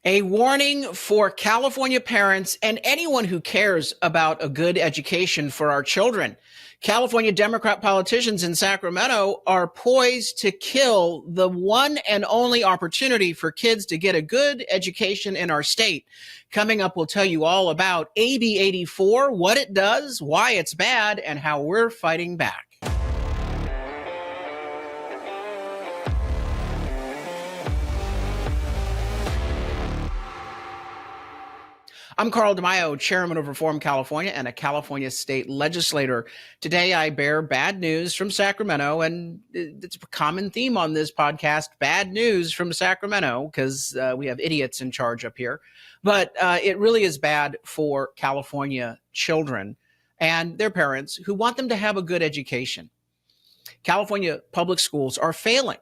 A warning for California parents and anyone who cares about a good education for our children. California Democrat politicians in Sacramento are poised to kill the one and only opportunity for kids to get a good education in our state. Coming up, we'll tell you all about AB 84, what it does, why it's bad, and how we're fighting back. I'm Carl DeMaio, chairman of Reform California and a California state legislator. Today, I bear bad news from Sacramento, and it's a common theme on this podcast, bad news from Sacramento, because we have idiots in charge up here. But it really is bad for California children and their parents who want them to have a good education. California public schools are failing.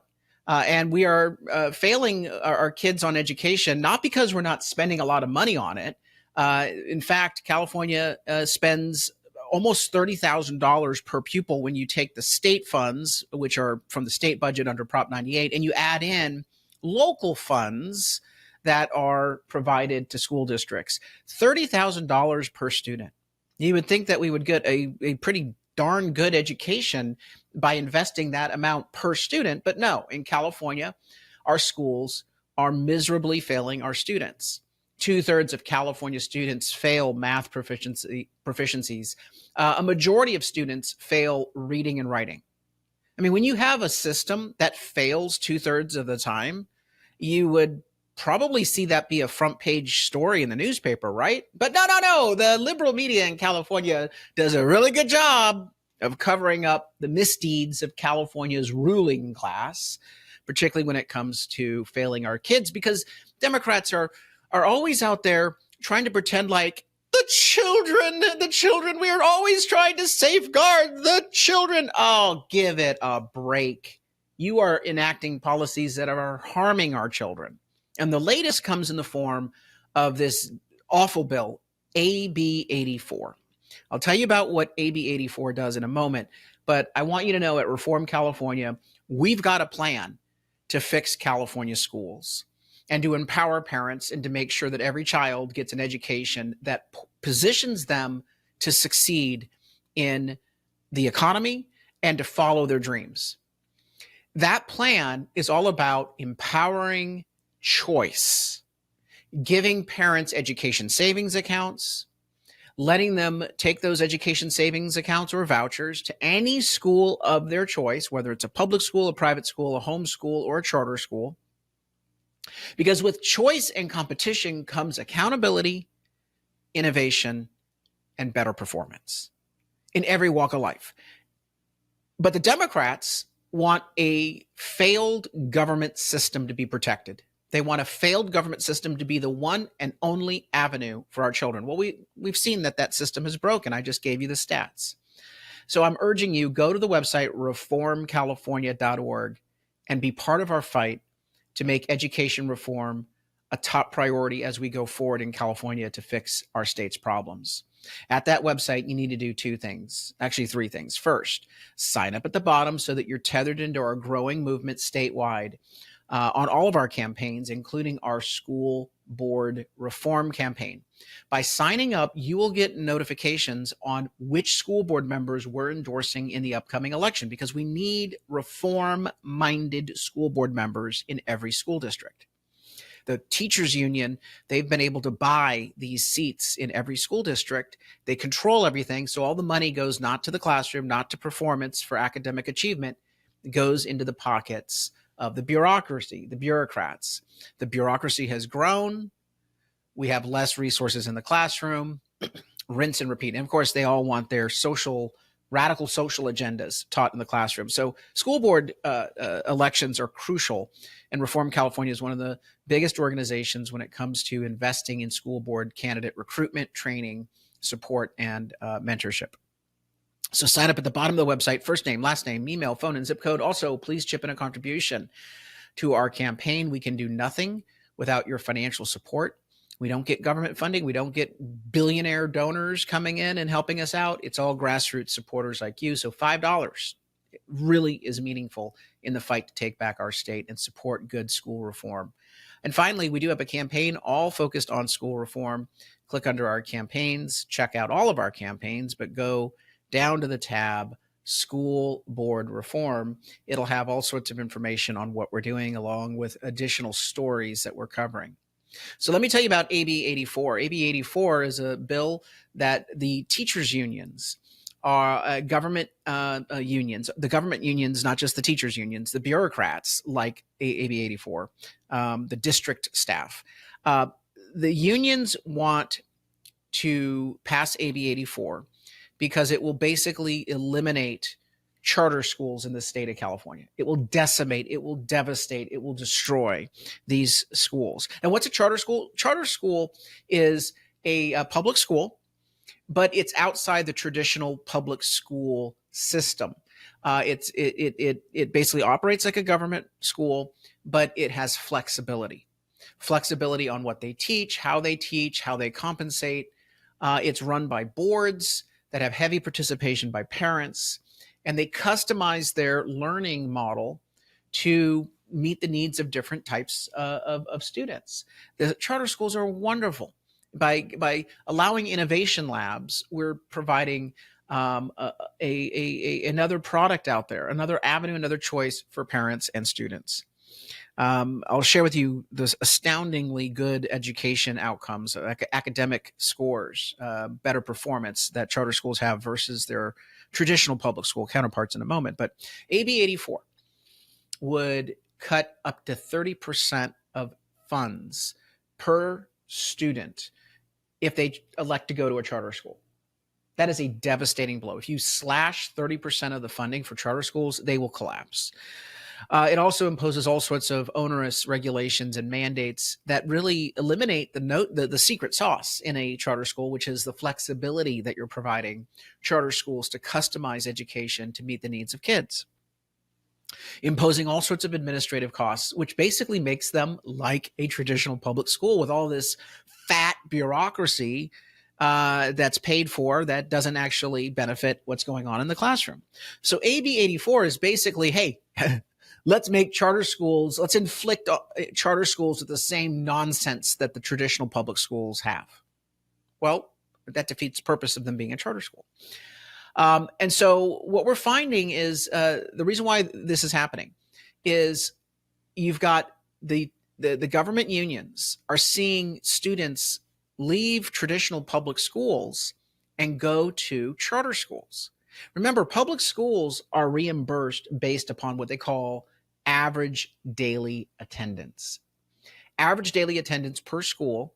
And we are failing our kids on education, not because we're not spending a lot of money on it. In fact, California spends almost $30,000 per pupil when you take the state funds, which are from the state budget under Prop 98, and you add in local funds that are provided to school districts. $30,000 per student. You would think that we would get a pretty darn good education by investing that amount per student. But no, in California, our schools are miserably failing our students. 2/3 of California students fail math proficiencies. A majority of students fail reading and writing. I mean, when you have a system that fails 2/3 of the time, you would probably see that be a front page story in the newspaper, right? But no. The liberal media in California does a really good job of covering up the misdeeds of California's ruling class, particularly when it comes to failing our kids, because Democrats are always out there trying to pretend like the children, we are always trying to safeguard the children. Oh, give it a break. You are enacting policies that are harming our children. And the latest comes in the form of this awful bill, AB 84. I'll tell you about what AB 84 does in a moment, but I want you to know at Reform California, we've got a plan to fix California schools and to empower parents and to make sure that every child gets an education that positions them to succeed in the economy and to follow their dreams. That plan is all about empowering choice, giving parents education savings accounts, letting them take those education savings accounts or vouchers to any school of their choice, whether it's a public school, a private school, a home school, or a charter school. Because with choice and competition comes accountability, innovation, and better performance in every walk of life. But the Democrats want a failed government system to be protected. They want a failed government system to be the one and only avenue for our children. Well, we've seen that system is broken. I just gave you the stats. So I'm urging you, go to the website reformcalifornia.org and be part of our fight to make education reform a top priority as we go forward in California to fix our state's problems. At that website, you need to do two things, actually three things. First, sign up at the bottom so that you're tethered into our growing movement statewide on all of our campaigns, including our school board reform campaign. By signing up, you will get notifications on which school board members we're endorsing in the upcoming election, because we need reform-minded school board members in every school district. The teachers union, they've been able to buy these seats in every school district. They control everything, so all the money goes not to the classroom, not to performance for academic achievement. It goes into the pockets of the bureaucracy, the bureaucrats. The bureaucracy has grown. We have less resources in the classroom, rinse and repeat. And of course, they all want their radical social agendas taught in the classroom. So school board elections are crucial. And Reform California is one of the biggest organizations when it comes to investing in school board candidate recruitment, training, support, and mentorship. So sign up at the bottom of the website, first name, last name, email, phone, and zip code. Also, please chip in a contribution to our campaign. We can do nothing without your financial support. We don't get government funding. We don't get billionaire donors coming in and helping us out. It's all grassroots supporters like you. So $5 really is meaningful in the fight to take back our state and support good school reform. And finally, we do have a campaign all focused on school reform. Click under our campaigns, check out all of our campaigns, but go down to the tab School Board Reform. It'll have all sorts of information on what we're doing, along with additional stories that we're covering. So let me tell you about AB 84. AB 84 is a bill that the teachers' unions are government unions, the government unions, not just the teachers' unions, the bureaucrats like AB 84, the district staff. The unions want to pass AB 84 because it will basically eliminate charter schools in the state of California. It will decimate, it will devastate, it will destroy these schools. And what's a charter school? Charter school is a public school, but it's outside the traditional public school system. It basically operates like a government school, but it has flexibility on what they teach, how they compensate. It's run by boards that have heavy participation by parents, and they customize their learning model to meet the needs of different types of students. The charter schools are wonderful. By allowing innovation labs, we're providing another product out there, another avenue, another choice for parents and students. I'll share with you those astoundingly good education outcomes, academic scores, better performance that charter schools have versus their traditional public school counterparts in a moment. But AB 84 would cut up to 30% of funds per student if they elect to go to a charter school. That is a devastating blow. If you slash 30% of the funding for charter schools, they will collapse. It also imposes all sorts of onerous regulations and mandates that really eliminate the secret sauce in a charter school, which is the flexibility that you're providing charter schools to customize education to meet the needs of kids. Imposing all sorts of administrative costs, which basically makes them like a traditional public school with all this fat bureaucracy that's paid for that doesn't actually benefit what's going on in the classroom. So AB 84 is basically, hey, let's make charter schools, let's inflict charter schools with the same nonsense that the traditional public schools have. Well, that defeats the purpose of them being a charter school. And so what we're finding is the reason why this is happening is you've got the government unions are seeing students leave traditional public schools and go to charter schools. Remember, public schools are reimbursed based upon what they call average daily attendance. Average daily attendance per school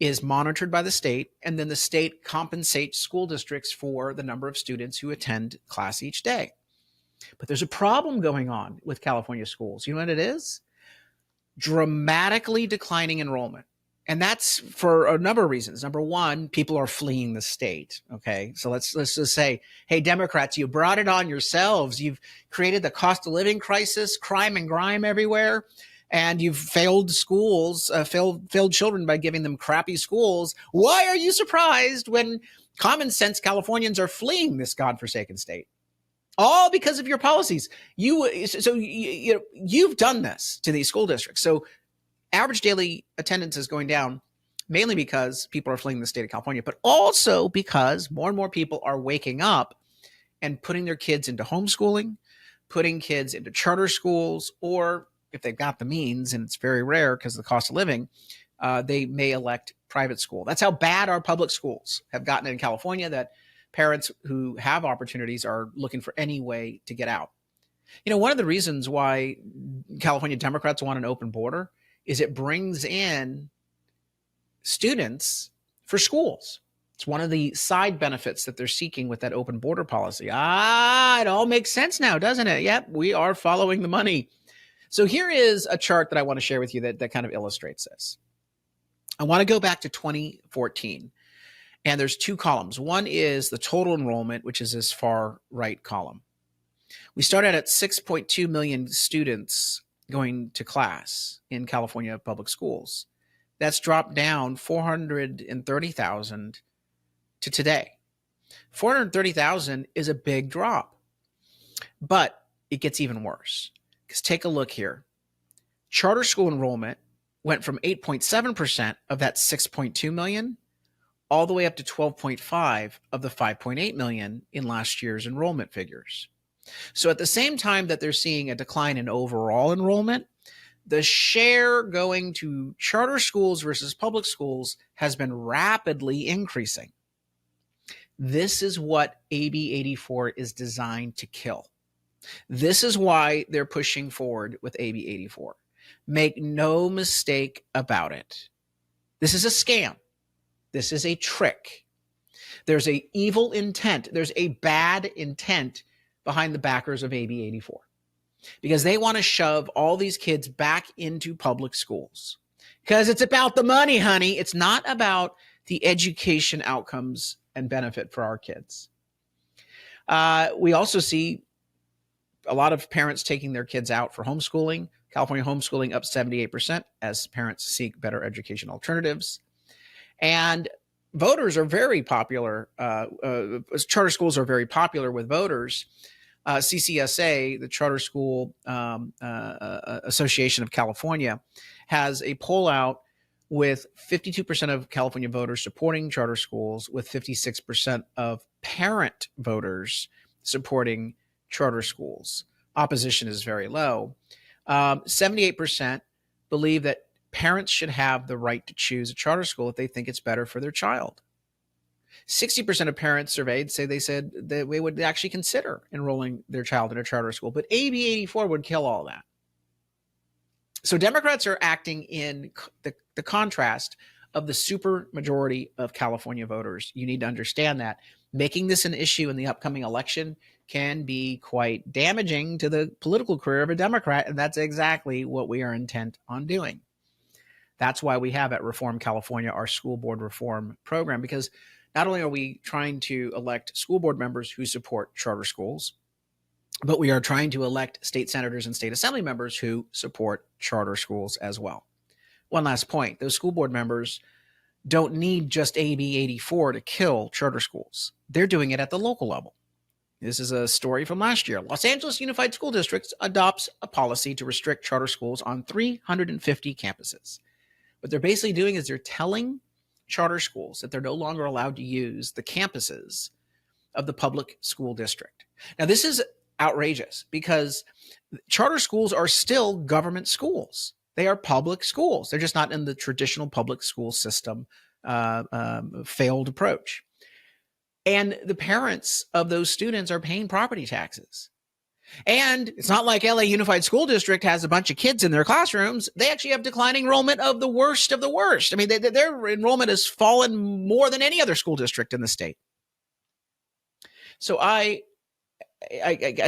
is monitored by the state, and then the state compensates school districts for the number of students who attend class each day. But there's a problem going on with California schools. You know what it is? Dramatically declining enrollment. And that's for a number of reasons. Number one, people are fleeing the state. Okay, so let's just say, hey, Democrats, you brought it on yourselves. You've created the cost of living crisis, crime and grime everywhere, and you've failed schools, failed children by giving them crappy schools. Why are you surprised when common sense Californians are fleeing this godforsaken state? All because of your policies. You've done this to these school districts. So average daily attendance is going down mainly because people are fleeing the state of California, but also because more and more people are waking up and putting their kids into homeschooling, putting kids into charter schools, or if they've got the means, and it's very rare because of the cost of living, they may elect private school. That's how bad our public schools have gotten in California, that parents who have opportunities are looking for any way to get out. You know, one of the reasons why California Democrats want an open border is it brings in students for schools. It's one of the side benefits that they're seeking with that open border policy. It all makes sense now, doesn't it? Yep, we are following the money. So here is a chart that I want to share with you that kind of illustrates this. I want to go back to 2014, and there's two columns. One is the total enrollment, which is this far right column. We started at 6.2 million students going to class in California public schools. That's dropped down 430,000 to today. 430,000 is a big drop, but it gets even worse. Because take a look here. Charter school enrollment went from 8.7% of that 6.2 million all the way up to 12.5 of the 5.8 million in last year's enrollment figures. So at the same time that they're seeing a decline in overall enrollment, the share going to charter schools versus public schools has been rapidly increasing. This is what AB 84 is designed to kill. This is why they're pushing forward with AB 84. Make no mistake about it. This is a scam. This is a trick. There's an evil intent. There's a bad intent behind the backers of AB 84 because they want to shove all these kids back into public schools because it's about the money, honey. It's not about the education outcomes and benefit for our kids. We also see a lot of parents taking their kids out for homeschooling. California homeschooling up 78% as parents seek better education alternatives. And voters are very popular. Charter schools are very popular with voters. CCSA, the Charter School Association of California, has a poll out with 52% of California voters supporting charter schools, with 56% of parent voters supporting charter schools. Opposition is very low. 78% believe that parents should have the right to choose a charter school if they think it's better for their child. 60% of parents surveyed said that they would actually consider enrolling their child in a charter school, but AB 84 would kill all that. So Democrats are acting in the contrast of the super majority of California voters. You need to understand that. Making this an issue in the upcoming election can be quite damaging to the political career of a Democrat, and that's exactly what we are intent on doing. That's why we have at Reform California our school board reform program, because not only are we trying to elect school board members who support charter schools, but we are trying to elect state senators and state assembly members who support charter schools as well. One last point, those school board members don't need just AB 84 to kill charter schools. They're doing it at the local level. This is a story from last year. Los Angeles Unified School District adopts a policy to restrict charter schools on 350 campuses. What they're basically doing is they're telling charter schools that they're no longer allowed to use the campuses of the public school district. Now, this is outrageous because charter schools are still government schools. They are public schools. They're just not in the traditional public school system failed approach. And the parents of those students are paying property taxes. And it's not like LA Unified School District has a bunch of kids in their classrooms. They actually have declining enrollment of the worst of the worst. I mean, their enrollment has fallen more than any other school district in the state. So I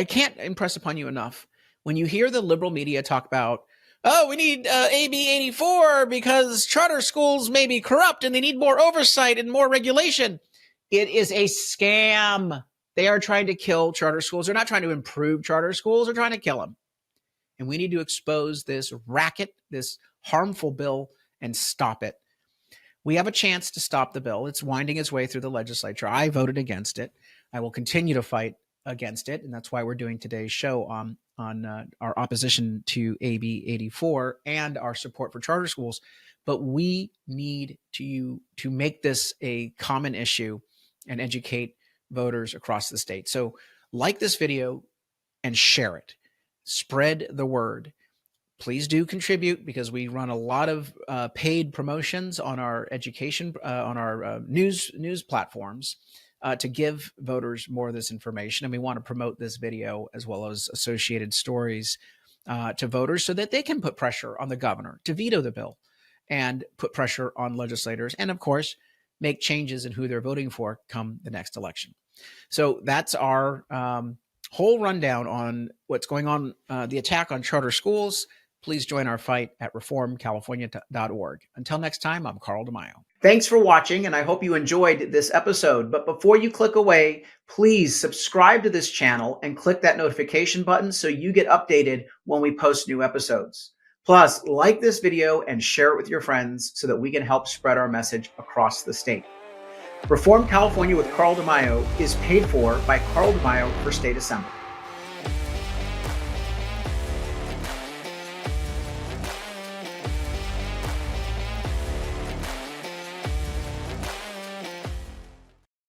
can't impress upon you enough when you hear the liberal media talk about, oh, we need AB 84 because charter schools may be corrupt and they need more oversight and more regulation. It is a scam. They are trying to kill charter schools. They're not trying to improve charter schools. They're trying to kill them. And we need to expose this racket, this harmful bill, and stop it. We have a chance to stop the bill. It's winding its way through the legislature. I voted against it. I will continue to fight against it. And that's why we're doing today's show on our opposition to AB 84 and our support for charter schools. But we need to make this a common issue and educate voters across the state. So like this video and share it. Spread the word. Please do contribute because we run a lot of paid promotions on our education, on our news platforms to give voters more of this information. And we want to promote this video as well as associated stories to voters so that they can put pressure on the governor to veto the bill and put pressure on legislators. And of course, make changes in who they're voting for come the next election. So that's our whole rundown on what's going on, the attack on charter schools. Please join our fight at reformcalifornia.org. Until next time, I'm Carl DeMaio. Thanks for watching, and I hope you enjoyed this episode. But before you click away, please subscribe to this channel and click that notification button so you get updated when we post new episodes. Plus, like this video and share it with your friends so that we can help spread our message across the state. Reform California with Carl DeMaio is paid for by Carl DeMaio for State Assembly.